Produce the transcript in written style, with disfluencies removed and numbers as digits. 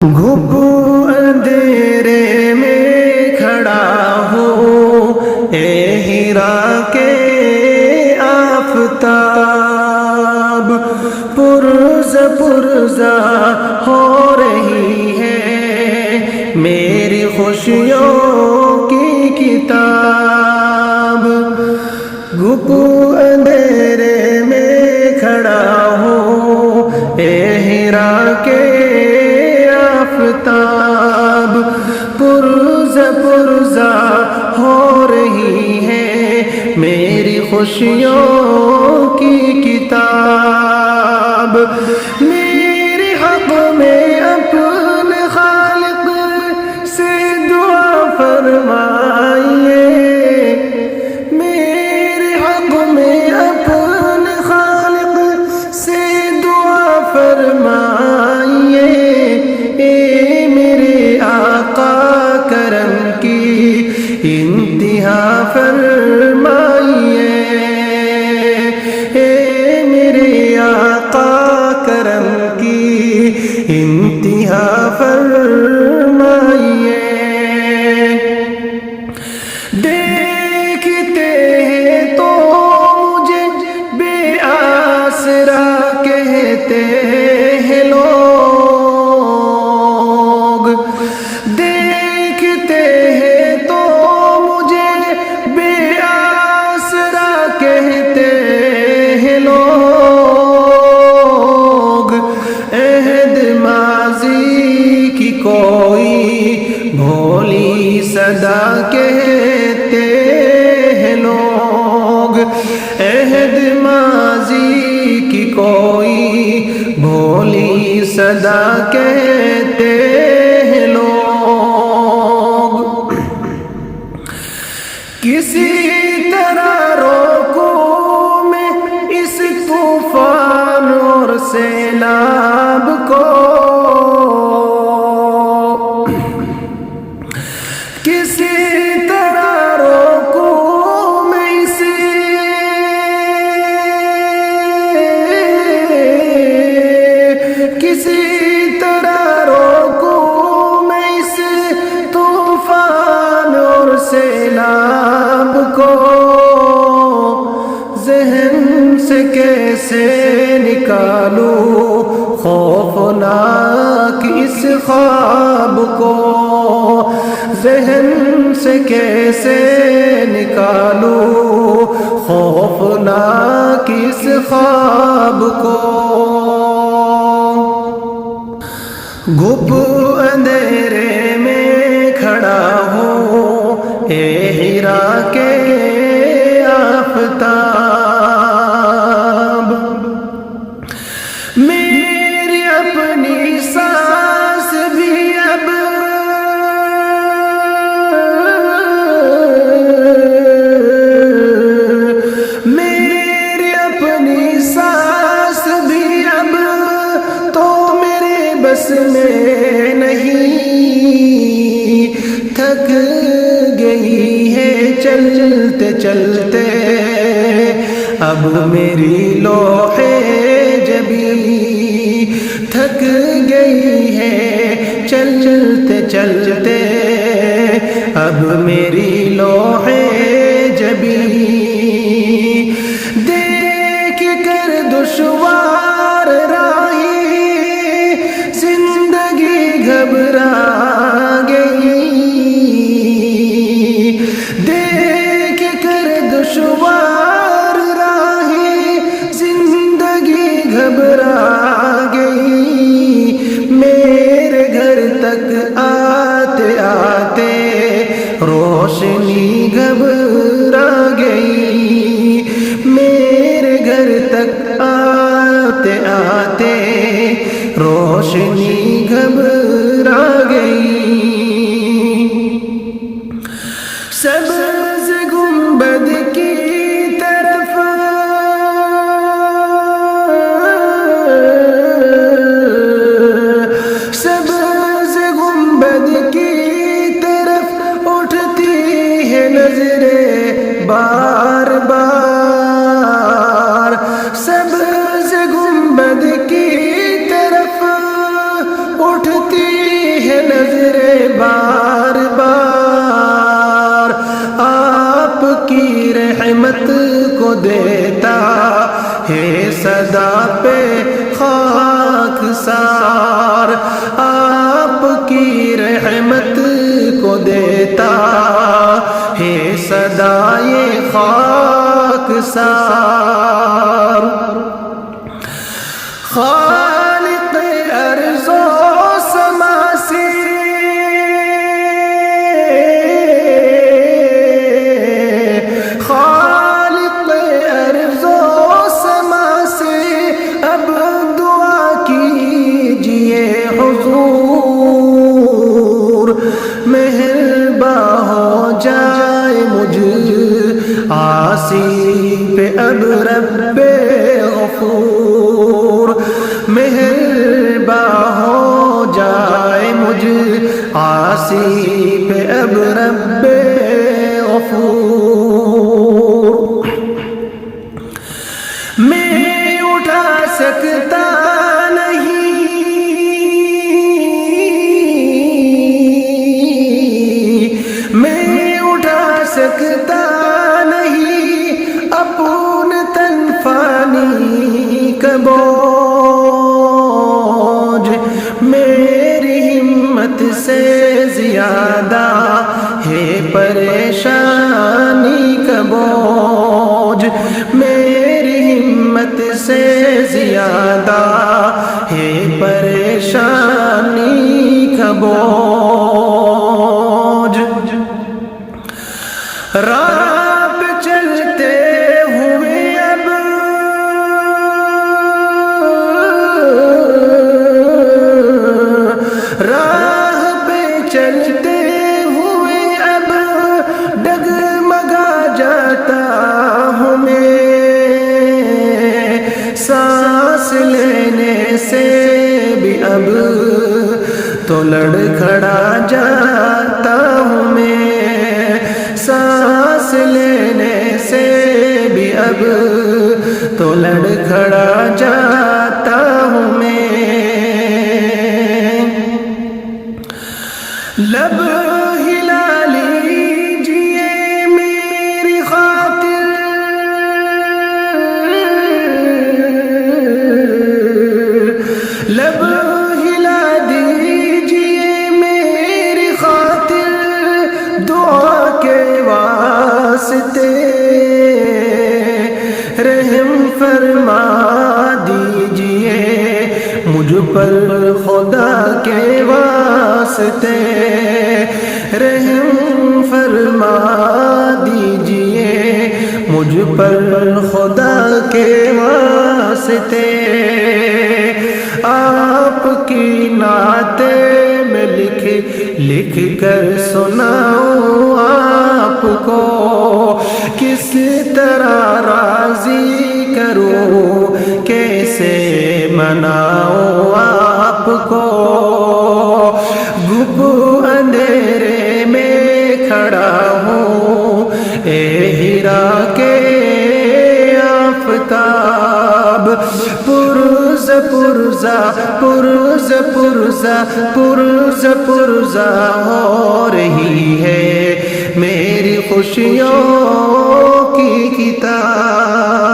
گھپ اندھیرے میں کھڑا ہوں اے ہیرا کے آفتاب، پرزا ہو رہی ہے میری خوشیوں کی کتاب۔ گھپ اندھیرے میں کھڑا ہوں اے ہیرا کے آفتاب، پرزا ہو رہی ہے میری خوشیوں کی کتاب۔ میرے حق میں اپنے خالق سے دعا فرمائیے، میرے حق میں اپنے خالق سے دعا فرمائیے، اے میرے آقا کرم کی انتہا فرمائیے، اے میرے آقا کرم کی انتہا فرمائیے۔ دیکھتے ہیں تو مجھے بے آسرا کہتے ہیں لوگ، دیکھتے ہیں تو مجھے بے آسرا کہتے ہیں لوگ، عہد ماضی کی کوئی بھولی صدا کہتے ہیں لوگ، عہد ماضی کی کوئی بھولی صدا کہتے ہیں لوگ۔ کسی طرح روکوں میں اس طوفان اور سیلاب کو، کسی طرح روکوں میں کسی طرح روکوں میں اس طوفان اور سیلاب کو، ذہن سے کیسے نکالوں خوفناک اس خواب کو، ذہن سے کیسے نکالوں خوفناک اس خواب کو۔ گھپ اندھیرے میں کھڑا ہوں اے ہیرا کے آفتاب، میری اپنی سانس بھی اب میری اپنی سانس بھی اب تو میرے بس میں نہیں، تھک گئی ہے چلتے چلتے اب میری لوح جبی، تھک گئی ہے چلتے چلتے اب میری لوح جبی، دیکھ کر دشوار راہی زندگی گھبرا گئی، دیکھ کر دشوار راہی زندگی گھبرا گئی، میرے گھر تک آتے آتے روشنی گھبرا گئی، میرے گھر تک آتے آتے روشنی گھبرا گئی۔ سبز گنبد کی طرف سبز گنبد کی طرف اٹھتی ہے نظریں بار بار، سبز گنبد کی طرف اٹھتی بار بار آپ کی رحمت کو دیتا ہے صدا پہ خاک سار، آپ کی رحمت کو دیتا ہے صدا یہ خاک سار۔ خالق ارض و سما سے خالق ارض و سما سے اب دعا کیجئے حضور، مہرباں ہو جائے مجھ عاصی پہ اب رب غفور، مہرباں ہو جائے مجھ عاصی پہ اب رب غفور۔ میں اٹھا سکتا سکتا نہیں اپن تن فانی کا بوجھ، میری ہمت سے زیادہ ہے پریشانی کا بوجھ، میری ہمت سے زیادہ ہے پریشانی کا بوجھ۔ راہ پہ چلتے ہوئے اب راہ پہ چلتے ہوئے اب ڈگمگا جاتا ہوں میں، سانس لینے سے بھی اب تو لڑکھڑا جاتا ہوں میں، سانس لینے سے بھی اب تو لڑکھڑا جاتا ہوں میں۔ لب ہلا لیجئے میری خاطر، لب ہلا دیجئے میری خاطر، دعا کے واسطے رحم فرما دیجئے مجھ پر خدا کے واسطے، رحم فرما دیجئے مجھ پر خدا کے واسطے۔ آپ کی نعتیں میں لکھ کر سناؤں آپ کو، کس طرح راضی کروں کیسے مناؤں آپ کو، گھپ اندھیرے میں کھڑا ہوں اے ہیرا کے آفتاب، پرز پرزا پرز پرزا پرز پرزا ہو رہی ہے میری خوشیوں کی کتاب۔